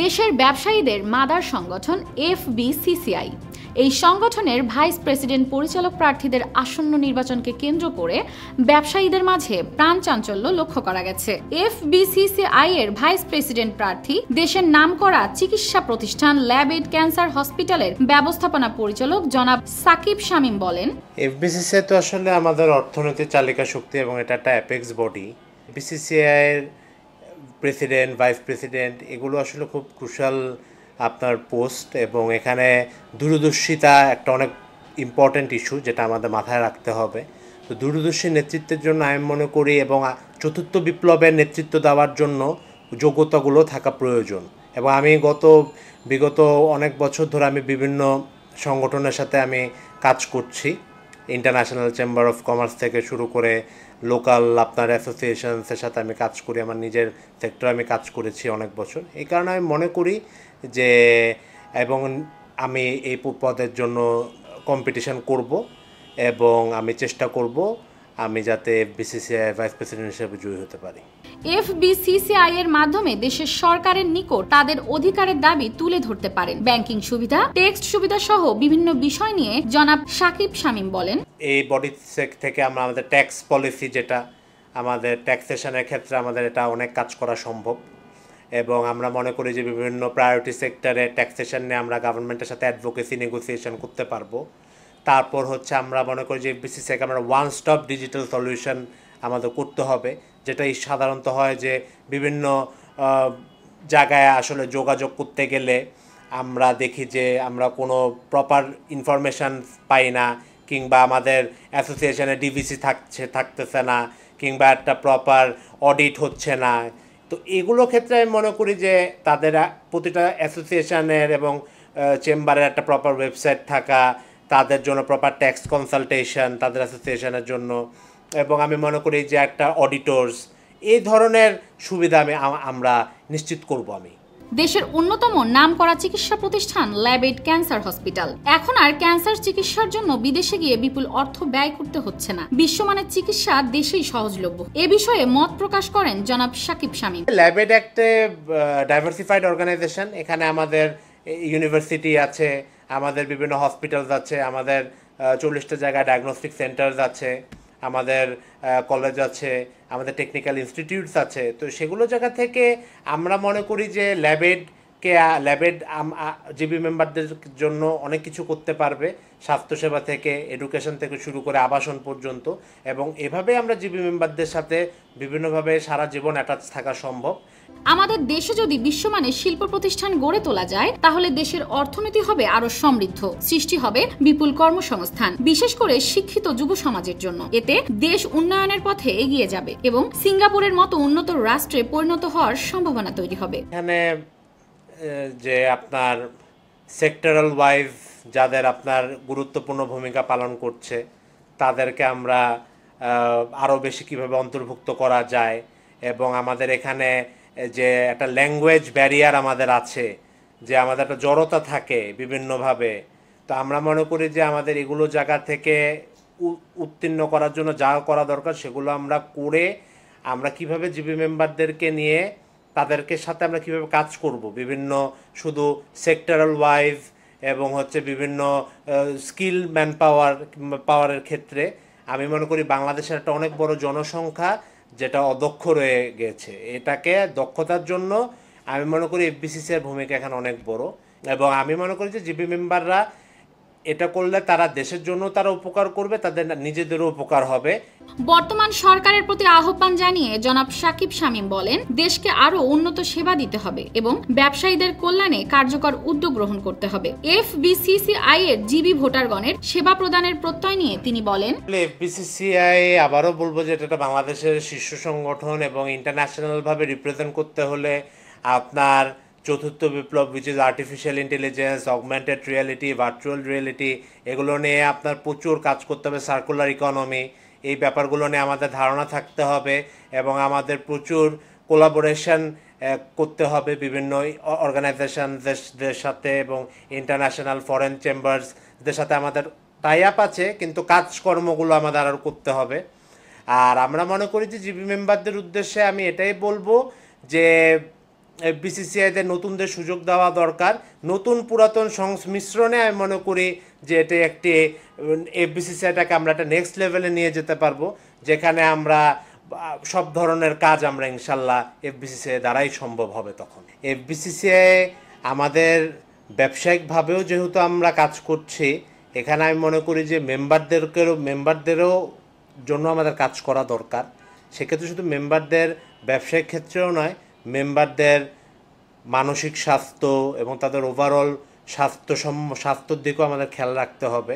দেশের ব্যবসায়ীদের মাদার সংগঠন এফবিসিসিআই। এই সংগঠনের ভাইস প্রেসিডেন্ট পরিচালক প্রার্থীদের আসন্ন নির্বাচনকে কেন্দ্র করে ব্যবসায়ীদের মাঝে প্রাণ চাঞ্চল্য লক্ষ্য করা গেছে। এফবিসিসিআই এর ভাইস প্রেসিডেন্ট প্রার্থী দেশের নামকরা চিকিৎসা প্রতিষ্ঠান ল্যাবেড ক্যান্সার হসপিটালের ব্যবস্থাপনা পরিচালক জনাব সাকিব শামীম বলেন, এফবিসিসিআই তো আসলে আমাদের অর্থনৈতিক চালিকা শক্তি এবং এটা একটা অ্যাপেক্স বডি। বিসিসিআই এর প্রেসিডেন্ট, ভাইস প্রেসিডেন্ট এগুলো আসলে খুব ক্রুশাল আপনার পোস্ট, এবং এখানে দূরদর্শিতা একটা অনেক ইম্পর্ট্যান্ট ইস্যু যেটা আমাদের মাথায় রাখতে হবে। তো দূরদর্শী নেতৃত্বের জন্য আমি মনে করি এবং চতুর্থ বিপ্লবের নেতৃত্ব দেওয়ার জন্য যোগ্যতাগুলো থাকা প্রয়োজন। এবং আমি বিগত অনেক বছর ধরে আমি বিভিন্ন সংগঠনের সাথে আমি কাজ করছি, ইন্টারন্যাশনাল চেম্বার অফ কমার্স থেকে শুরু করে লোকাল আপনার অ্যাসোসিয়েশনসের সাথে আমি কাজ করি, আমার নিজের সেক্টরে আমি কাজ করেছি অনেক বছর। এই কারণে আমি মনে করি যে এবং আমি এই পদের জন্য কম্পিটিশন করব এবং আমি চেষ্টা করব আমি যাতে বিসিসিআই ভাইস প্রেসিডেন্ট হিসেবে জয়ী হতে পারি। এফবিসিসিআই এর মাধ্যমে দেশের সরকারের নিকট তাদের অধিকারের দাবি তুলে ধরতে পারেন। ব্যাংকিং সুবিধা, টেক্সট সুবিধা সহ বিভিন্ন বিষয় নিয়ে জনাব সাকিব শামীম বলেন, এই বডি থেকে আমরা আমাদের ট্যাক্স পলিসি, যেটা আমাদের ট্যাক্সেশনের ক্ষেত্রে আমাদের এটা অনেক কাজ করা সম্ভব, এবং আমরা মনে করি যে বিভিন্ন প্রায়োরিটি সেক্টরে ট্যাক্সেশন নিয়ে আমরা গভর্নমেন্টের সাথে অ্যাডভোকেসি নেগোসিয়েশন করতে পারবো। তারপর হচ্ছে আমরা মনে করি যে বিসিসিআইকে আমরা ওয়ান স্টপ ডিজিটাল সলিউশন আমাদের করতে হবে, যেটা সাধারণত হয় যে বিভিন্ন জায়গায় আসলে যোগাযোগ করতে গেলে আমরা দেখি যে আমরা কোনো প্রপার ইনফরমেশান পাই না, কিংবা আমাদের অ্যাসোসিয়েশনে ডিভিসি থাকতেছে না, কিংবা একটা প্রপার অডিট হচ্ছে না। তো এগুলো ক্ষেত্রে আমি মনে করি যে তাদের প্রতিটা অ্যাসোসিয়েশনের এবং চেম্বারের একটা প্রপার ওয়েবসাইট থাকা, তাদের জন্য প্রপার ট্যাক্স কনসালটেশন তাদের অ্যাসোসিয়েশনের জন্য, এবং আমি মনে করি যে একটা অডিটর্স, এই ধরনের সুবিধা আমরা নিশ্চিত করব। আমি দেশের অন্যতম নামকরা চিকিৎসা প্রতিষ্ঠান ল্যাবেড ক্যান্সার হসপিটাল এখন আর ক্যান্সার চিকিৎসার জন্য বিদেশে গিয়ে বিপুল অর্থ ব্যয় করতে হচ্ছে না। বিশ্বমানের চিকিৎসা দেশেই সহজলভ্য। এ বিষয়ে মত প্রকাশ করেন জনাব সাকিব শামীম। ল্যাবেড একটা ডাইভার্সিফাইড অর্গানাইজেশন। এখানে আমাদের ইউনিভার্সিটি আছে, আমাদের বিভিন্ন হসপিটালস আছে, আমাদের 40টা জায়গায় ডায়াগনস্টিক সেন্টার্স আছে, আমাদের কলেজ আছে, আমাদের টেকনিক্যাল ইনস্টিটিউটস আছে। তো সেগুলো জায়গা থেকে আমরা মনে করি যে ল্যাবেড জিবি মেম্বারদের জন্য অনেক কিছু করতে পারবে, স্বাস্থ্যসেবা থেকে এডুকেশন থেকে শুরু করে আবাসন পর্যন্ত, এবং এভাবে আমরা জিবি মেম্বারদের সাথে বিভিন্নভাবে সারা জীবন অ্যাটাচ থাকা সম্ভব। আমাদের দেশে যদি বিশ্বমানের শিল্প প্রতিষ্ঠান গড়ে তোলা যায়, তাহলে দেশের অর্থনীতি হবে আরো সমৃদ্ধ, সৃষ্টি হবে বিপুল কর্মসংস্থান, বিশেষ করে শিক্ষিত যুব সমাজের জন্য। এতে দেশ উন্নয়নের পথে এগিয়ে যাবে এবং সিঙ্গাপুরের মতো উন্নত রাষ্ট্রে পরিণত হওয়ার সম্ভাবনা তৈরি হবে। এখানে যে আপনার সেক্টরাল ওয়াইজ যাদের আপনার গুরুত্বপূর্ণ ভূমিকা পালন করছে, তাদেরকে আমরা আরও বেশি কিভাবে অন্তর্ভুক্ত করা যায়, এবং আমাদের এখানে যে একটা ল্যাঙ্গুয়েজ ব্যারিয়ার আমাদের আছে, যে আমাদের একটা জড়তা থাকে বিভিন্নভাবে। তো আমরা মনে করি যে আমাদের এগুলো জায়গা থেকে উত্তীর্ণ করার জন্য যা করা দরকার সেগুলো আমরা করে আমরা কিভাবে জিবি মেম্বারদেরকে নিয়ে তাদেরকে সাথে আমরা কিভাবে কাজ করব, বিভিন্ন শুধু সেক্টরাল ওয়াইজ এবং হচ্ছে বিভিন্ন স্কিল ম্যান পাওয়ারের ক্ষেত্রে। আমি মনে করি বাংলাদেশের একটা অনেক বড় জনসংখ্যা যেটা অদক্ষ রয়ে গেছে, এটাকে দক্ষতার জন্য আমি মনে করি এফবিসিসিআইয়ের ভূমিকা এখানে অনেক বড়, এবং আমি মনে করি যে জিবি মেম্বাররা এটা করলে তারা দেশের জন্য তারা উপকার করবে, তাদের নিজেদেরও উপকার হবে। বর্তমান সরকারের প্রতি আহ্বান জানিয়ে জনাব সাকিব শামীম বলেন, দেশকে আরো উন্নত সেবা দিতে হবে এবং ব্যবসায়ীদের কল্যাণে কার্যকর উদ্যোগ গ্রহণ করতে হবে। এফবিসিসিআই এর জিবি ভোটারগণের সেবা প্রদানের প্রত্যয় নিয়ে তিনি বলেন, এফবিসিসিআই আবারও বলবো যে এটা বাংলাদেশের শীর্ষ সংগঠন, এবং ইন্টারন্যাশনাল ভাবে রিপ্রেজেন্ট করতে হলে আপনার চতুর্থ বিপ্লব, which is artificial intelligence, augmented reality, virtual reality, এগুলো নিয়ে আপনার প্রচুর কাজ করতে হবে। সার্কুলার ইকোনমি, এই ব্যাপারগুলো নিয়ে আমাদের ধারণা থাকতে হবে, এবং আমাদের প্রচুর কোলাবোরেশন করতে হবে বিভিন্ন অর্গানাইজেশনদের সাথে, এবং ইন্টারন্যাশনাল ফরেন চেম্বার্সদের সাথে আমাদের টাই আপ আছে, কিন্তু কাজকর্মগুলো আমাদের আরও করতে হবে। আর আমরা মনে করি যে জিবি মেম্বারদের উদ্দেশ্যে আমি এটাই বলবো যে বিসিসিআইতে নতুনদের সুযোগ দেওয়া দরকার। নতুন পুরাতন সংমিশ্রণে আমি মনে করি যে এটা একটি বিসিসিআইটাকে আমরা একটা নেক্সট লেভেলে নিয়ে যেতে পারবো, যেখানে আমরা সব ধরনের কাজ আমরা ইনশাল্লাহ এফবিসিসিআই দ্বারাই সম্ভব হবে। তখন এফবিসিসিআই আমাদের ব্যবসায়িকভাবেও যেহেতু আমরা কাজ করছি, এখানে আমি মনে করি যে মেম্বারদেরও জন্য আমাদের কাজ করা দরকার। সেক্ষেত্রে শুধু মেম্বারদের ব্যবসায়িক ক্ষেত্রেও নয়, মেম্বারদের মানসিক স্বাস্থ্য এবং তাদের ওভারঅল স্বাস্থ্যর দিকেও আমাদের খেয়াল রাখতে হবে।